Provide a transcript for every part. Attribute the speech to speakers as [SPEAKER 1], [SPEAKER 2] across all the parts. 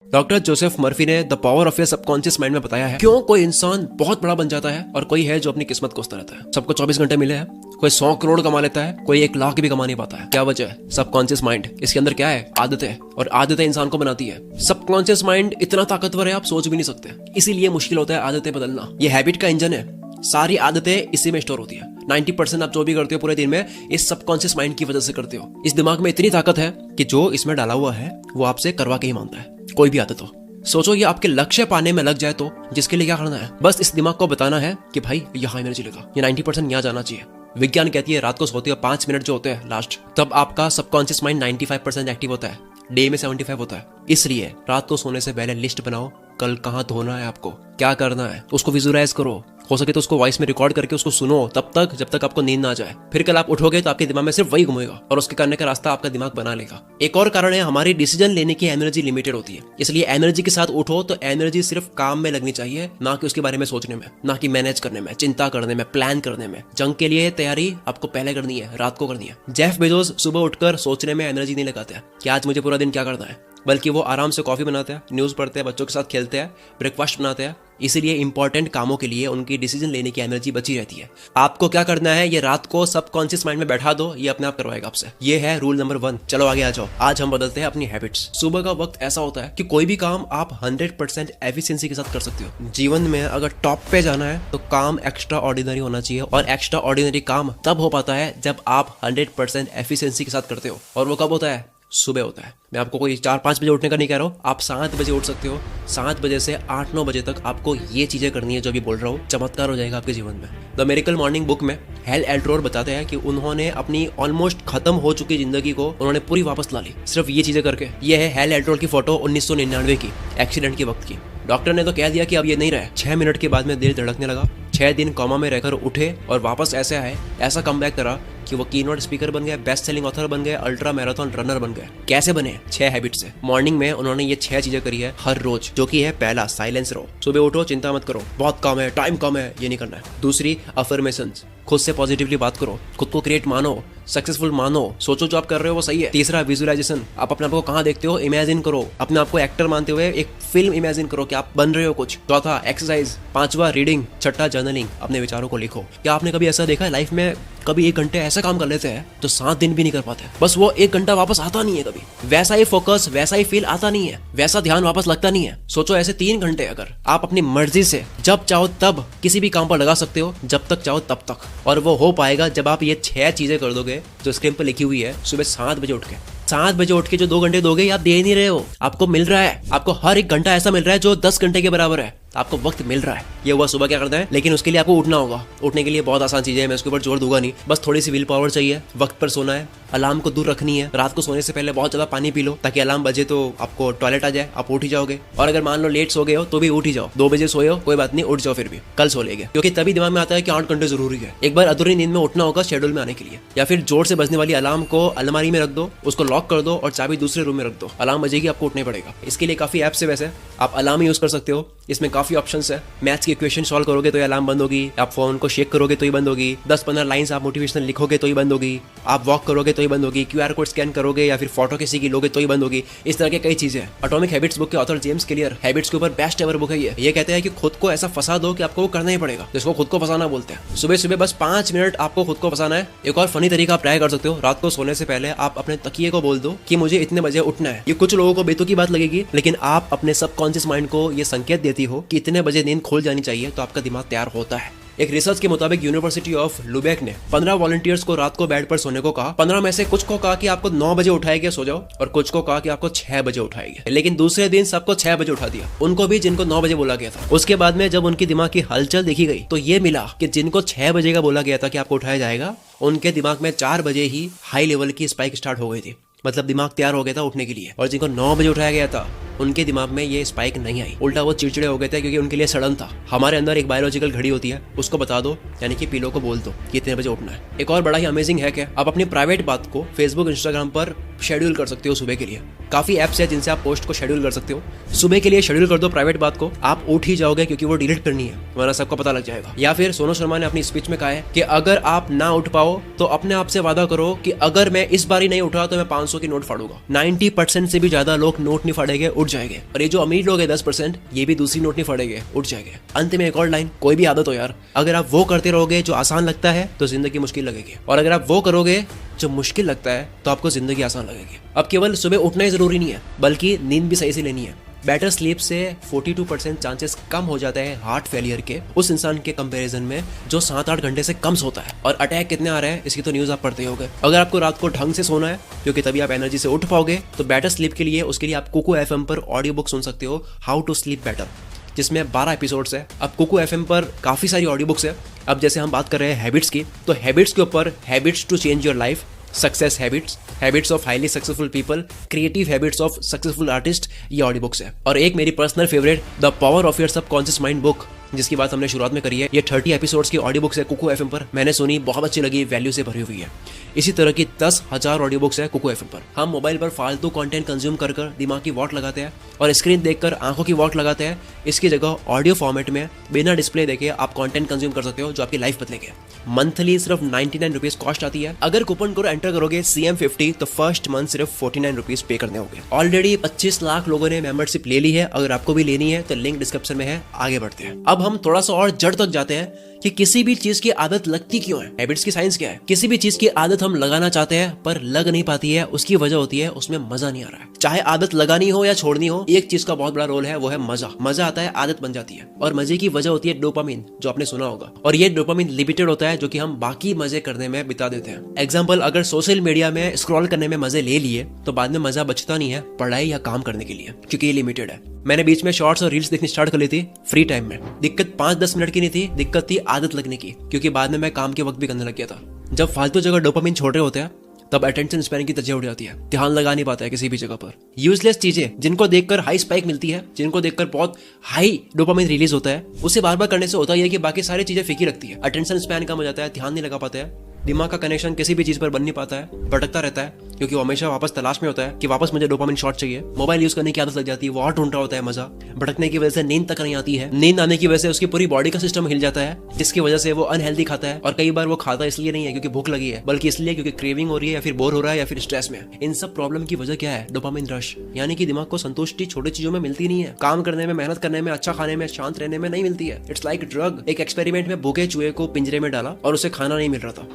[SPEAKER 1] Doctor Joseph Murphy ने the power of your subconscious mind में बताया है क्यों कोई इंसान बहुत बड़ा बन जाता है और कोई है जो अपनी किस्मत कोसता रहता है। सबको 24 घंटे मिले हैं, कोई 100 करोड़ कमा लेता है, कोई 1 लाख भी कमा नहीं पाता है। क्या वजह है? Subconscious mind. इसके अंदर क्या है? आदतें, और आदतें इंसान को बनाती है। सबकॉन्शियस माइंड इतना ताकतवर है आप सोच भी नहीं सकते, इसीलिए मुश्किल होता है आदतें बदलना। ये हैबिट का इंजन है, सारी आदतें इसी में स्टोर होती है। 90% आप जो भी करते हो पूरे दिन में इस सबकॉन्शियस माइंड की वजह से करते हो। इस दिमाग में इतनी ताकत है कि जो इसमें डाला हुआ है वो आपसे करवा के ही मानता है, कोई भी आदत हो। सोचो ये आपके लक्ष्य पाने में लग जाए तो जिसके लिए क्या करना है? बस इस दिमाग को बताना है कि भाई यहाँ एनर्जी लगा, ये 90% यहाँ जाना चाहिए। विज्ञान कहती है रात को सोते हो 5 मिनट जो होते हैं लास्ट, तब आपका सबकॉन्शियस माइंड 95% एक्टिव होता है, डे में 75 होता है। इसलिए रात को सोने से पहले लिस्ट बनाओ, कल कहाँ धोना है, आपको क्या करना है, उसको विजुअलाइज करो। हो सके तो उसको वॉइस में रिकॉर्ड करके उसको सुनो तब तक जब तक आपको नींद ना आ जाए। फिर कल आप उठोगे तो आपके दिमाग में सिर्फ वही घूमेगा और उसके करने का रास्ता आपका दिमाग बना लेगा। एक और कारण है हमारी डिसीजन लेने की एनर्जी लिमिटेड होती है, इसलिए एनर्जी के साथ उठो तो एनर्जी सिर्फ काम में लगनी चाहिए, ना कि उसके बारे में सोचने में, ना कि मैनेज करने में, चिंता करने में, प्लान करने में। जंग के लिए तैयारी आपको पहले करनी है, रात को करनी है। जेफ बेजोस सुबह उठकर सोचने में एनर्जी नहीं लगाते हैं कि आज मुझे पूरा दिन क्या करना है, बल्कि वो आराम से कॉफी बनाते हैं, न्यूज़ पढ़ते हैं, बच्चों के साथ खेलते हैं, ब्रेकफास्ट बनाते हैं। इसीलिए इंपॉर्टेंट कामों के लिए उनकी डिसीजन लेने की एनर्जी बची रहती है। आपको क्या करना है ये रात को सबकॉन्शियस माइंड में बैठा दो, ये अपने आप करवाएगा आपसे। ये है रूल नंबर 1। चलो आगे आ जाओ, आज हम बदलते हैं अपनी हैबिट्स। सुबह का वक्त ऐसा होता है कि कोई भी काम आप 100% एफिशिएंसी के साथ कर सकते हो। जीवन में अगर टॉप पे जाना है तो काम एक्स्ट्रा ऑर्डिनरी होना चाहिए, और एक्स्ट्रा ऑर्डिनरी काम तब हो पाता है जब आप 100% एफिशिएंसी के साथ करते हो। और वो कब होता है? सुबह होता है। मैं आपको कोई 4-5 बजे उठने का नहीं कह रहा हूँ, आप 7 बजे उठ सकते हो। 7 बजे से 8-9 बजे तक आपको ये चीजें करनी है जो भी बोल रहा हूँ, चमत्कार हो जाएगा आपके जीवन में। द मिरेकल मॉर्निंग बुक में हेल एल्ट्रोर बताते हैं कि उन्होंने अपनी ऑलमोस्ट खत्म हो चुकी जिंदगी को उन्होंने पूरी वापस ला ली, सिर्फ ये चीजें करके। ये है हेल एल्ट्रोर की फोटो 1999 की, एक्सीडेंट के वक्त की। डॉक्टर ने तो कह दिया कि अब ये नहीं रहा। 6 मिनट के बाद में दिल धड़कने लगा, 6 दिन कोमा में रहकर उठे और वापस ऐसे आए, ऐसा कमबैक करा कि वो कीनोट स्पीकर बन गए, बेस्ट सेलिंग ऑथर बन गए, अल्ट्रा मैराथन रनर बन गए। कैसे बने? 6 हैबिट से। मॉर्निंग में उन्होंने ये 6 चीजें करी है हर रोज, जो कि है पहला, साइलेंस रहो। सुबह उठो, चिंता मत करो, बहुत कम है, टाइम कम है, ये नहीं करना है। दूसरी, अफर्मेशंस, खुद से पॉजिटिवली बात करो, खुद को क्रिएट मानो, सक्सेसफुल मानो, सोचो जो आप कर रहे हो वो सही है। तीसरा, विजुअलाइजेशन, आप अपने आप को कहाँ देखते हो इमेजिन करो, अपने आप को एक्टर मानते हुए एक फिल्म इमेजिन करो कि आप बन रहे हो कुछ। चौथा, एक्सरसाइज। 5वां, रीडिंग। छठा, जर्नलिंग, अपने विचारों को लिखो। क्या आपने कभी ऐसा देखा है लाइफ में, कभी 1 घंटे ऐसा काम कर लेते हैं तो 7 दिन भी नहीं कर पाते, बस वो 1 घंटा वापस आता नहीं है कभी। वैसा ही फोकस, वैसा ही फील आता नहीं है, वैसा ध्यान वापस लगता नहीं है। सोचो ऐसे 3 घंटे अगर आप अपनी मर्जी से जब चाहो तब किसी भी काम पर लगा सकते हो, जब तक चाहो तब तक, और वो हो पाएगा जब आप ये 6 चीजें कर दोगे जो स्क्रीन पर लिखी हुई है। सुबह 7 बजे उठ के, 7 बजे उठ के जो 2 घंटे दोगे आप दे नहीं रहे हो, आपको मिल रहा है। आपको हर 1 घंटा ऐसा मिल रहा है जो 10 घंटे के बराबर है, आपको वक्त मिल रहा है। ये हुआ सुबह क्या करना है, लेकिन उसके लिए आपको उठना होगा। उठने के लिए बहुत आसान चीजें हैं, मैं उसके ऊपर जोर दूंगा नहीं, बस थोड़ी सी विल पावर चाहिए। वक्त पर सोना है, अलार्म को दूर रखनी है, रात को सोने से पहले बहुत ज्यादा पानी पी लो ताकि अलार्म बजे तो आपको टॉयलेट आ जाए, आप उठ ही जाओगे। और अगर मान लो लेट सो गए हो तो भी उठ ही जाओ, 2 बजे सोए हो कोई बात नहीं, उठ जाओ, फिर भी कल सो लेंगे, क्योंकि तभी दिमाग में आता है कि 8 घंटे जरूरी है। एक बार अधूरी नींद में उठना होगा शेड्यूल में आने के लिए। या फिर जोर से बजने वाली अलार्म को अलमारी में रख दो, उसको लॉक कर दो और चाबी दूसरे रूम में रख दो, अलार्म बजेगी, आपको उठना पड़ेगा। इसके लिए काफी ऐप्स है, वैसे आप अलार्म यूज कर सकते हो, इसमें काफी ऑप्शंस है। मैथ्स की इक्वेशन सॉल्व करोगे तो ये अलार्म बंद होगी, आप फोन को शेक करोगे तो ही बंद होगी, 10-15 लाइंस आप मोटिवेशनल लिखोगे तो ही बंद होगी, आप वॉक करोगे तो ही बंद होगी, QR कोड स्कैन करोगे या फिर फोटो किसी की लोगे तो ही बंद होगी। इस तरह के कई चीजें। एटॉमिक हैबिट्स बुक के ऑथर जेम्स क्लियर हैबिट्स के ऊपर बेस्ट एवर बुक है ये कहते हैं कि खुद को ऐसा फंसा दो कि आपको वो करना ही पड़ेगा, जिसको खुद को फंसाना बोलते हैं। सुबह सुबह बस 5 मिनट आपको खुद को फंसाना है। एक और फनी तरीका आप ट्राई कर सकते हो, रात को सोने से पहले आप अपने तकिए को बोल दो कि मुझे इतने बजे उठना है। ये कुछ लोगों को बेतुकी बात लगेगी, लेकिन आप अपने सबकॉन्शियस माइंड को ये संकेत देती हो कि इतने बजे नींद खुल जानी चाहिए, तो आपका दिमाग तैयार होता है। एक रिसर्च के मुताबिक यूनिवर्सिटी ऑफ लुबेक ने 15 वॉलंटियर्स को रात को बेड पर सोने को कहा। 15 में से कुछ को कहा कि आपको 9 बजे उठाएंगे सो जाओ, और कुछ को कहा कि आपको 6 बजे उठाएंगे। लेकिन दूसरे दिन सबको 6 बजे उठा दिया, उनको भी जिनको 9 बजे बोला गया था। उसके बाद में जब उनकी दिमाग की हलचल देखी गई तो ये मिला कि जिनको 6 बजे का बोला गया था कि आपको उठाया जाएगा, उनके दिमाग में 4 बजे ही हाई लेवल की स्पाइक स्टार्ट हो गई थी, मतलब दिमाग तैयार हो गया था उठने के लिए। और जिनको 9 बजे उठाया गया था उनके दिमाग में ये स्पाइक नहीं आई, उल्टा वो चिड़चिड़े हो गए थे, क्योंकि उनके लिए सडन था। हमारे अंदर एक बायोलॉजिकल घड़ी होती है, उसको बता दो, यानी कि पिलो को बोल दो कि इतने बजे उठना है। एक और बड़ा ही अमेजिंग है कि आप अपनी प्राइवेट बात को फेसबुक, इंस्टाग्राम पर शेड्यूल कर सकते हो सुबह के लिए। काफी एप्स है जिनसे आप पोस्ट को शेड्यूल कर सकते हो। सुबह के लिए शेड्यूल कर दो प्राइवेट बात को, आप उठ ही जाओगे क्योंकि वो डिलीट करनी है, वरना सबको पता लग जाएगा। या फिर सोनू शर्मा ने अपनी स्पीच में कहा है कि अगर आप ना उठ पाओ तो अपने आप से वादा करो कि अगर मैं इस बार ही नहीं उठा तो मैं 500 की नोट फाड़ूंगा। 90% से भी ज्यादा लोग नोट नहीं फाड़ेंगे, उठ जाएंगे। और ये जो अमीर लोग है 10%, ये भी दूसरी नोट नहीं फाड़ेंगे, उठ जाएंगे। अंत में एक और लाइन, कोई भी आदत हो यार, अगर आप वो करते रहोगे जो आसान लगता है तो जिंदगी मुश्किल लगेगी, और अगर आप वो करोगे जो मुश्किल लगता है तो आपको जिंदगी आसान लगेगी। अब केवल सुबह उठना ही जरूरी नहीं है, बल्कि नींद भी सही से लेनी है। बेटर स्लीप से 42% चांसेस कम हो जाता है हार्ट फेलियर के उस इंसान के कंपैरिजन में जो 7-8 घंटे से कम सोता है। और अटैक कितने आ रहे हैं इसकी तो न्यूज आप पढ़ते होंगे। अगर आपको रात को ढंग से सोना है क्योंकि तभी आप एनर्जी से उठ पाओगे, तो बेटर स्लीप के लिए उसके लिए आप कुकू एफएम पर ऑडियो बुक सुन सकते हो, हाउ टू स्लीप बेटर, जिसमें 12 एपिसोड्स है। अब कुकू एफएम पर काफी सारी ऑडियो बुक्स है। अब जैसे हम बात कर रहे हैं हैबिट्स की, तो हैबिट्स के ऊपर habits to change your life, success habits, habits of highly successful people, creative habits of successful artist, ये ऑडियो बुक्स है। और एक मेरी personal favourite, the power of your subconscious mind book, जिसकी बात हमने शुरुआत में करी है। ये 30 एपिसोड्स की ऑडियो बुक्स है कुकू एफएम पर, मैंने सुनी, बहुत अच्छी लगी, वैल्यू से भरी हुई है। इसी तरह की 10,000 ऑडियो बुक्स है कुकू एफएम पर। हम मोबाइल पर फालतू कंटेंट कंज्यूम कर दिमाग की वॉट लगाते हैं और स्क्रीन देखकर आंखों की वॉट लगाते हैं। इसकी जगह ऑडियो फॉर्मेट में बिना डिस्प्ले देखे आप कंटेंट कंज्यूम कर सकते हो जो आपकी लाइफ बदलेंगे। मंथली सिर्फ 99 रुपीज कॉस्ट आती है। अगर कूपन कोड एंटर करोगे CM50 तो फर्स्ट मंथ सिर्फ 49 रुपीज पे करने होंगे। ऑलरेडी 25 लाख लोगों ने मेंबरशिप ले ली है। अगर आपको भी लेनी है तो लिंक डिस्क्रिप्शन में है, आगे बढ़ते हैं। अब हम थोड़ा सा और जड़ तक जाते हैं कि किसी भी चीज की आदत लगती क्यों है। हैबिट्स की साइंस क्या है। किसी भी चीज की आदत हम लगाना चाहते हैं पर लग नहीं पाती है, उसकी वजह होती है उसमें मजा नहीं आ रहा है। चाहे आदत लगानी हो या छोड़नी हो, एक चीज का बहुत बड़ा रोल है, वो है मजा। मजा आता है, आदत बन जाती है, और मजे की वजह होती है डोपामिन, जो आपने सुना होगा। और ये डोपामिन लिमिटेड होता है, जो कि हम बाकी मजे करने में बिता देते हैं। एग्जाम्पल, अगर सोशल मीडिया में स्क्रॉल करने में मजे ले लिए तो बाद में मजा बचता नहीं है पढ़ाई या काम करने के लिए, क्योंकि ये लिमिटेड है। मैंने बीच में शॉर्ट्स और रील्स देखनी स्टार्ट कर ली थी फ्री टाइम में। दिक्कत 5-10 मिनट की नहीं थी, दिक्कत थी आदत लगने की, क्योंकि बाद में मैं काम के वक्त भी करने लग गया था। जब फालतू जगह डोपामिन छोड़ रहे होते हैं तब अटेंशन स्पैन की तर्जीह उड़ जाती है, ध्यान लगा नहीं पाता है किसी भी जगह पर। यूजलेस चीजें जिनको देखकर हाई स्पाइक मिलती है, जिनको देखकर बहुत हाई डोपामिन रिलीज होता है, उसे बार बार करने से होता है कि बाकी सारी चीजें फीकी रखती है, अटेंशन स्पैन कम हो जाता है, ध्यान नहीं लगा पाते हैं, दिमाग का कनेक्शन किसी भी चीज पर बन नहीं पाता है, भटकता रहता है, क्योंकि वो हमेशा वापस तलाश में होता है कि वापस मुझे डोपामिन शॉट चाहिए। मोबाइल यूज करने की आदत लग जाती है, वो और ढूंढ रहा होता है मजा। भटकने की वजह से नींद तक नहीं आती है, नींद आने की वजह से उसकी पूरी बॉडी का सिस्टम हिल जाता है, जिसकी वजह से वो अनहेल्दी खाता है। और कई बार वो खाता इसलिए नहीं है क्योंकि भूख लगी है, बल्कि इसलिए क्योंकि क्रेविंग हो रही है, या फिर बोर हो रहा है, या फिर स्ट्रेस में। इन सब प्रॉब्लम की वजह क्या है? डोपामिन रश, यानी कि दिमाग को संतुष्टि छोटी चीजों में मिलती नहीं है, काम करने में, मेहनत करने में, अच्छा खाने में, शांत रहने में नहीं मिलती है। It's like drug. एक एक्सपेरिमेंट में भूखे चूहे को पिंजरे में डाला और उसे खाना नहीं मिल रहा था।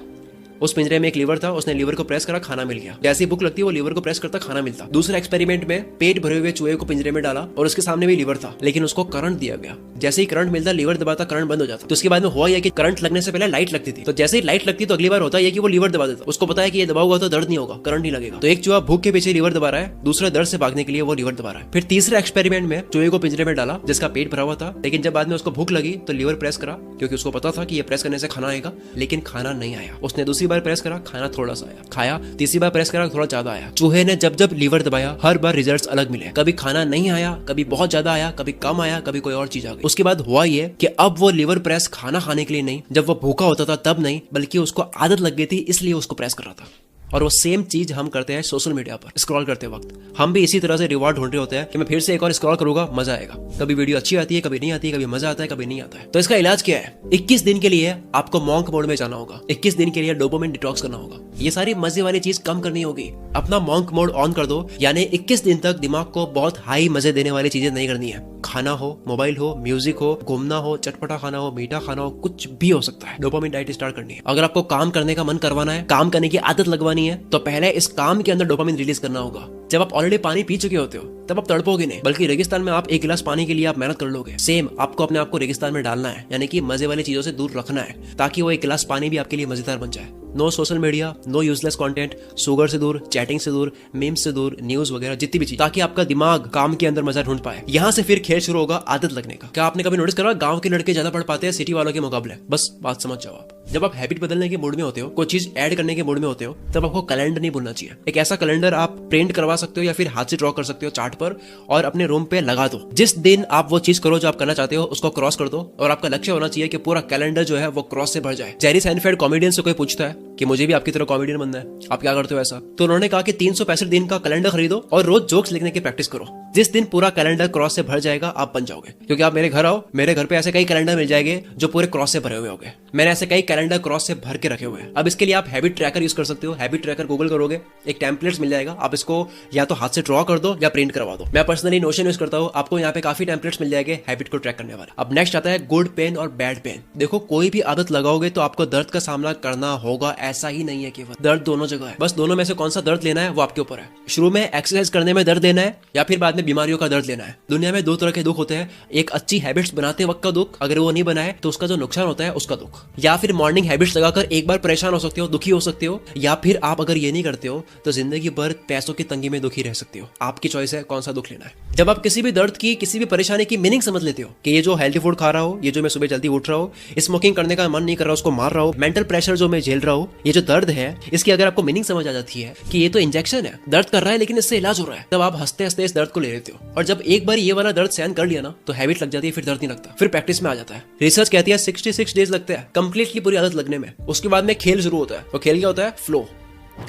[SPEAKER 1] उस पिंजरे में एक लीवर था, उसने लीवर को प्रेस करा, खाना मिल गया। जैसी भूख लगती वो लीवर को प्रेस करता, खाना मिलता। दूसरे एक्सपेरिमेंट में पेट भरे हुए चूहे को पिंजरे में डाला और उसके सामने भी लीवर था, लेकिन उसको करंट दिया गया। जैसे ही करंट मिलता, लीवर दबाता, करंट बंद हो जाता। तो उसके बाद में हुआ यह कि करंट लगने से पहले लाइट लगती थी, तो जैसे ही लाइट लगती तो अगली बार होता है कि वो लीवर दबा देता। उसको पता है कि ये दबाऊंगा तो दर्द नहीं होगा, करंट नहीं लगेगा। तो एक चूहा भूख के पीछे लीवर दबा रहा है, दूसरा दर्द से भागने के लिए वो लीवर दबा रहा है। फिर तीसरे एक्सपेरिमेंट में चूहे को पिंजरे में डाला जिसका पेट भरा हुआ था, लेकिन जब बाद में उसको भूख लगी तो लीवर प्रेस करा, क्योंकि उसको पता था कि ये प्रेस करने से खाना आएगा, लेकिन खाना नहीं आया। उसने दूसरी बार प्रेस करा, खाना थोड़ा सा आया, खाया, तीसरी बार प्रेस करा, थोड़ा ज्यादा आया। चूहे ने जब जब लीवर दबाया, हर बार रिजल्ट्स अलग मिले। कभी खाना नहीं आया, कभी बहुत ज्यादा आया, कभी कम आया, कभी कोई और चीज आ गई। उसके बाद हुआ ये कि अब वो लीवर प्रेस खाना खाने के लिए नहीं, जब वो भूखा होता था तब नहीं, बल्कि उसको आदत लग गई थी इसलिए उसको प्रेस कर रहा था। और वो सेम चीज हम करते हैं सोशल मीडिया पर स्क्रॉल करते वक्त। हम भी इसी तरह से रिवॉर्ड ढूंढ रहे होते हैं कि मैं फिर से एक और स्क्रॉल करूंगा, मजा आएगा। कभी वीडियो अच्छी आती है, कभी नहीं आती है, कभी मजा आता है, कभी नहीं आता है। तो इसका इलाज क्या है? 21 दिन के लिए आपको मॉन्क मोड में जाना होगा। 21 दिन के लिए डोपामिन डिटॉक्स करना होगा। ये सारी मजे वाली चीज कम करनी होगी। अपना मॉन्क मोड ऑन कर दो, यानी 21 दिन तक दिमाग को बहुत हाई मजे देने वाली चीजें नहीं करनी है। खाना हो, मोबाइल हो, म्यूजिक हो, घूमना हो, चटपटा खाना हो, मीठा खाना हो, कुछ भी हो सकता है। डोपामिन डाइट स्टार्ट करनी है। अगर आपको काम करने का मन करवाना है, काम करने की आदत लगवानी है, तो पहले इस काम के अंदर डोपामिन रिलीज करना होगा। जब आप ऑलरेडी पानी पी चुके होते हो तब आप तड़पोगे नहीं, बल्कि रेगिस्तान में आप एक गिलास पानी के लिए आप मेहनत कर लोगे। सेम आपको अपने आप को रेगिस्तान में डालना है, यानी कि मजे वाली चीजों से दूर रखना है, ताकि वो एक गिलास पानी भी आपके लिए मजेदार बन जाए। No social media, no useless content, sugar से दूर, चैटिंग से दूर, मीम्स से दूर, न्यूज वगैरह जितनी भी चीज, ताकि आपका दिमाग काम के अंदर मजा ढूंढ पाए। यहाँ से फिर खेल शुरू होगा आदत लगने का। क्या आपने कभी नोटिस करा गांव के लड़के ज्यादा पढ़ पाते हैं सिटी वालों के मुकाबले? बस बात समझ जाओ आप। जब आप हैबिट बदलने के मूड में होते हो, कोई चीज ऐड करने के मूड में होते हो, तब आपको कैलेंडर नहीं भूलना चाहिए। एक ऐसा कैलेंडर आप प्रिंट करवा सकते हो या फिर हाथ से ड्रॉ कर सकते हो चार्ट पर, और अपने रूम पे लगा दो। जिस दिन आप वो चीज करो जो आप करना चाहते हो, उसको क्रॉस कर दो, और आपका लक्ष्य होना चाहिए कि पूरा कैलेंडर जो है वो क्रॉस से भर जाए। जेरी साइनफेल्ड कॉमेडियन से कोई पूछता है कि मुझे भी आपकी तरह कॉमेडियन बनना है, आप क्या करते हो ऐसा? तो उन्होंने कहा कि 365 दिन का कैलेंडर खरीदो और रोज जोक्स लिखने की प्रैक्टिस करो। जिस दिन पूरा कैलेंडर क्रॉस से भर जाएगा आप बन जाओगे। क्योंकि आप मेरे घर आओ, मेरे घर पे ऐसे कई कैलेंडर मिल जाएंगे जो पूरे क्रॉस से भरे हुए होंगे। मैंने ऐसे कई कैलेंडर क्रॉस से भर के रखे हुए हैं। अब इसके लिए आप हैबिट ट्रैकर यूज कर सकते हो। हैबिट ट्रैकर गूगल करोगे, एक टेम्पलेट्स मिल जाएगा, आप इसको या तो हाथ से ड्रॉ कर दो या प्रिंट करवा दो। मैं पर्सनली नोशन यूज करता हूँ, आपको यहाँ पे काफी टेम्पलेट्स मिल जाएंगे हैबिट को ट्रैक करने वाले। अब नेक्स्ट आता है गुड पेन और बैड पेन। देखो कोई भी आदत लगाओगे तो आपको दर्द का सामना करना होगा, ऐसा ही नहीं है केवल दर्द दोनों जगह है। बस दोनों में से कौन सा दर्द लेना है वो आपके ऊपर है। शुरू में एक्सरसाइज करने में दर्द लेना है या फिर बाद में बीमारियों का दर्द लेना है। दुनिया में दो तरह के दुख होते हैं, एक अच्छी हैबिट्स बनाते वक्त का दुख, अगर वो नहीं बनाए तो उसका जो नुकसान होता है उसका दुख। या फिर मॉर्निंग हैबिट्स लगाकर एक बार परेशान हो सकते हो, दुखी हो सकते हो, या फिर आप अगर ये नहीं करते हो तो जिंदगी भर पैसों की तंगी में दुखी रह सकते हो। आपकी चॉइस है कौन सा दुख लेना है। जब आप किसी भी दर्द की, किसी भी परेशानी की मीनिंग समझ लेते हो कि ये जो हेल्थी फूड खा रहा हो, ये जो मैं सुबह जल्दी उठ रहा हूँ, स्मोकिंग करने का मन नहीं कर रहा उसको मार रहा हूँ, मेंटल प्रेशर जो मैं झेल रहा हूँ, ये जो दर्द है इसकी अगर आपको मीनिंग समझ आ जाती है कि ये तो इंजेक्शन है, दर्द कर रहा है लेकिन इससे इलाज हो रहा है, तब आप हंसते हंसते इस दर्द को ले लेते हो। और जब एक बार ये वाला दर्द सहन कर लिया ना तो हैबिट लग जाती है, फिर दर्द नहीं लगता, फिर प्रैक्टिस में आ जाता है। रिसर्च कहती है 66 डेज लगते हैं कंप्लीटली पूरी आदत लगने में। उसके बाद में खेल शुरू होता है। तो खेल क्या होता है? फ्लो।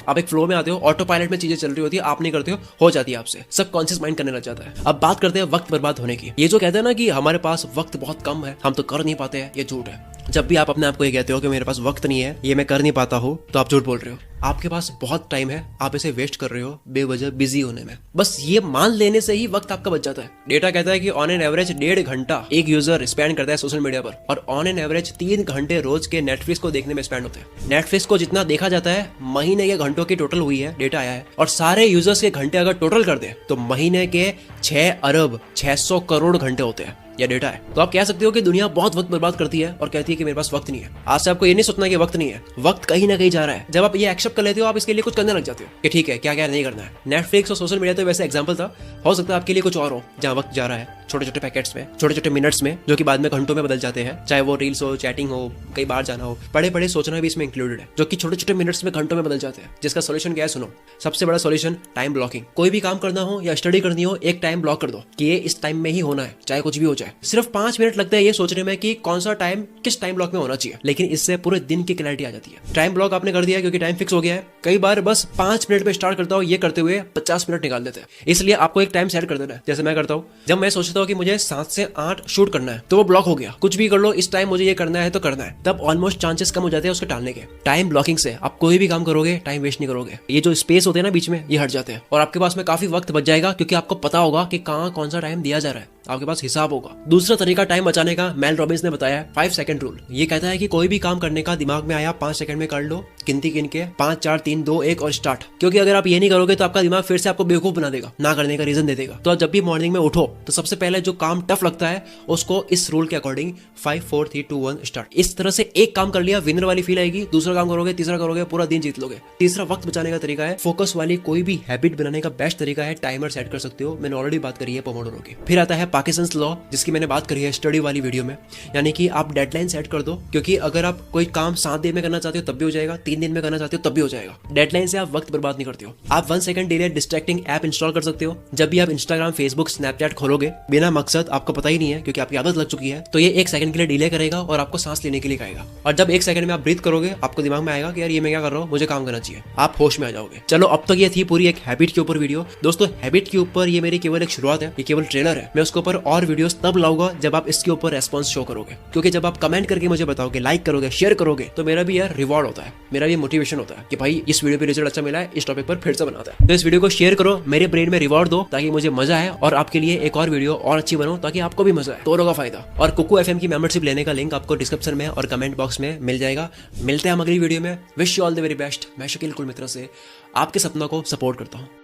[SPEAKER 1] आप एक फ्लो में आते हो, ऑटो पायलट में चीजें चल रही होती है, आप नहीं करते हो जाती है आपसे, सब कॉन्शियस माइंड करने लग जाता है। अब बात करते हैं वक्त बर्बाद होने की। ये जो कहते हैं ना कि हमारे पास वक्त बहुत कम है, हम तो कर नहीं पाते हैं, ये झूठ है। जब भी आप अपने आप को ये कहते हो कि मेरे पास वक्त नहीं है, ये मैं कर नहीं पाता हूँ, तो आप झूठ बोल रहे हो। आपके पास बहुत टाइम है, आप इसे वेस्ट कर रहे हो बेवजह बिजी होने में। बस ये मान लेने से ही वक्त आपका बच जाता है। डेटा कहता है कि ऑन एन एवरेज 1.5 घंटा एक यूजर स्पेंड करता है सोशल मीडिया पर, और ऑन एन एवरेज 3 घंटे रोज के नेटफ्लिक्स को देखने में स्पेंड होते हैं। नेटफ्लिक्स को जितना देखा जाता है महीने के घंटों की टोटल हुई है, डेटा आया है, और सारे यूजर्स के घंटे अगर टोटल कर दे तो महीने के 6 अरब 600 करोड़ घंटे होते हैं। यह डेटा है। तो आप कह सकते हो कि दुनिया बहुत वक्त बर्बाद करती है और कहती है कि मेरे पास वक्त नहीं है। आज से आपको ये नहीं सोचना कि वक्त नहीं है, वक्त कहीं ना कहीं जा रहा है। जब आप ये एक्सेप्ट कर लेते हो, आप इसके लिए कुछ करने लग जाते हो कि ठीक है क्या क्या नहीं करना है। नेटफ्लिक्स और सोशल मीडिया तो वैसे एग्जांपल था, हो सकता है आपके लिए कुछ और हो जहां वक्त जा रहा है छोटे छोटे पैकेट्स में, छोटे छोटे मिनट्स में, जो कि बाद में घंटों में बदल जाते हैं। चाहे वो रील्स हो, चैटिंग हो, कहीं बाहर जाना हो, पढ़े पढ़े सोचना भी इसमें इंक्लूडेड है, जो कि छोटे छोटे मिनट्स में घंटों में बदल जाते हैं। जिसका सोल्यूशन क्या है? सुनो, सबसे बड़ा सोल्यूशन टाइम ब्लॉकिंग। कोई भी काम करना हो या स्टडी करनी हो, एक टाइम ब्लॉक कर दो कि ये इस टाइम में ही होना है, चाहे कुछ भी हो जाए। सिर्फ 5 मिनट लगता है ये सोचने में कि कौन सा टाइम किस टाइम ब्लॉक में होना चाहिए, लेकिन इससे पूरे दिन की क्लैरिटी आ जाती है। टाइम ब्लॉक आपने कर दिया क्योंकि टाइम फिक्स हो गया है। कई बार बस 5 मिनट में स्टार्ट करता हूँ, ये करते हुए 50 मिनट निकाल देते हैं। इसलिए आपको एक टाइम सेट कर देना है। जैसे मैं करता हूँ, जब मैं सोचता हूँ कि मुझे 7 से 8 शूट करना है तो वो ब्लॉक हो गया। कुछ भी कर लो, इस टाइम मुझे ये करना है तो करना है, तब ऑलमोस्ट चांसेस कम हो जाते हैं उसके टालने के। टाइम ब्लॉकिंग से आप कोई भी काम करोगे टाइम वेस्ट नहीं करोगे। ये जो स्पेस होते हैं ना बीच में, ये हट जाते हैं और आपके पास में काफी वक्त बच जाएगा, क्योंकि आपको पता होगा कि कहाँ कौन सा टाइम दिया जा रहा है, आपके पास हिसाब होगा। दूसरा तरीका टाइम बचाने का मेल रॉबिन्स ने बताया है 5 सेकंड रूल। ये कहता है कि कोई भी काम करने का दिमाग में आया 5 सेकंड में कर लो, गिनती गिन के 5 4 3 2 1 और स्टार्ट। क्योंकि अगर आप ये नहीं करोगे तो आपका दिमाग फिर से आपको बेवकूफ बना देगा, ना करने का रीजन दे देगा। तो जब भी मॉर्निंग में उठो तो सबसे पहले जो काम टफ लगता है उसको इस रूल के अकॉर्डिंग 5 4 3 2 1 स्टार्ट। इस तरह से एक काम कर लिया, विनर वाली फील आएगी। दूसरा काम करोगे, तीसरा करोगे, पूरा दिन जीत लोगे। तीसरा वक्त बचाने का तरीका है, फोकस वाली कोई भी हैबिट बनाने का बेस्ट तरीका है टाइमर सेट कर सकते हो। मैंने ऑलरेडी बात करी है पोमोडोरो की। फिर आता है पार्किंसंस लॉ, जिसकी मैंने बात करी है स्टडी वाली वीडियो में, यानी कि आप डेडलाइन सेट कर दो। क्योंकि अगर आप कोई काम 7 दिन में करना चाहते हो तब भी हो जाएगा, 3 दिन में करना चाहते हो तब भी हो जाएगा। डेडलाइन से आप वक्त बर्बाद नहीं करते हो। आप 1 second delay distracting app install कर सकते हो। जब भी आप इंस्टाग्राम, फेसबुक, स्नैपचैट खोलोगे बिना मकसद, आपको पता ही नहीं है क्योंकि आपकी आदत लग चुकी है, तो ये 1 सेकंड के लिए डिले करेगा और आपको सांस लेने के लिए कहेगा। और जब 1 सेकंड में आप ब्रीथ करोगे, आपको दिमाग में आएगा कि यार ये मैं क्या कर रहा हूँ, मुझे काम करना चाहिए। आप होश में आ जाओगे। चलो, अब तक ये थी पूरी एक हैबिट के ऊपर वीडियो। दोस्तों, हैबिट के ऊपर ये मेरी केवल एक शुरुआत है, ये केवल ट्रेलर है। मैं उसके ऊपर और वीडियोस तब लाऊंगा जब आप इसके ऊपर रेस्पॉन्स शो करोगे। क्योंकि जब आप कमेंट करके मुझे बताओगे, लाइक करोगे, शेयर करोगे, तो मेरा भी यार रिवॉर्ड होता है, मेरा भी मोटिवेशन होता है कि भाई इस वीडियो पे रिजल्ट अच्छा मिला है, इस टॉपिक पर फिर से बनाता है। तो इस वीडियो को शेयर करो, मेरे ब्रेन में रिवॉर्ड दो ताकि मुझे मजा आए और आपके लिए एक और वीडियो और अच्छी बनाऊं ताकि आपको भी मजा आए, दोनों का फायदा। और कुकू एफएम की मेंबरशिप लेने का लिंक आपको डिस्क्रिप्शन में और कमेंट बॉक्स में मिल जाएगा। मिलते हैं हम अगली वीडियो में। Wish you all the very best. मैं शकील कुल मित्रा से आपके सपनों को सपोर्ट करता हूँ।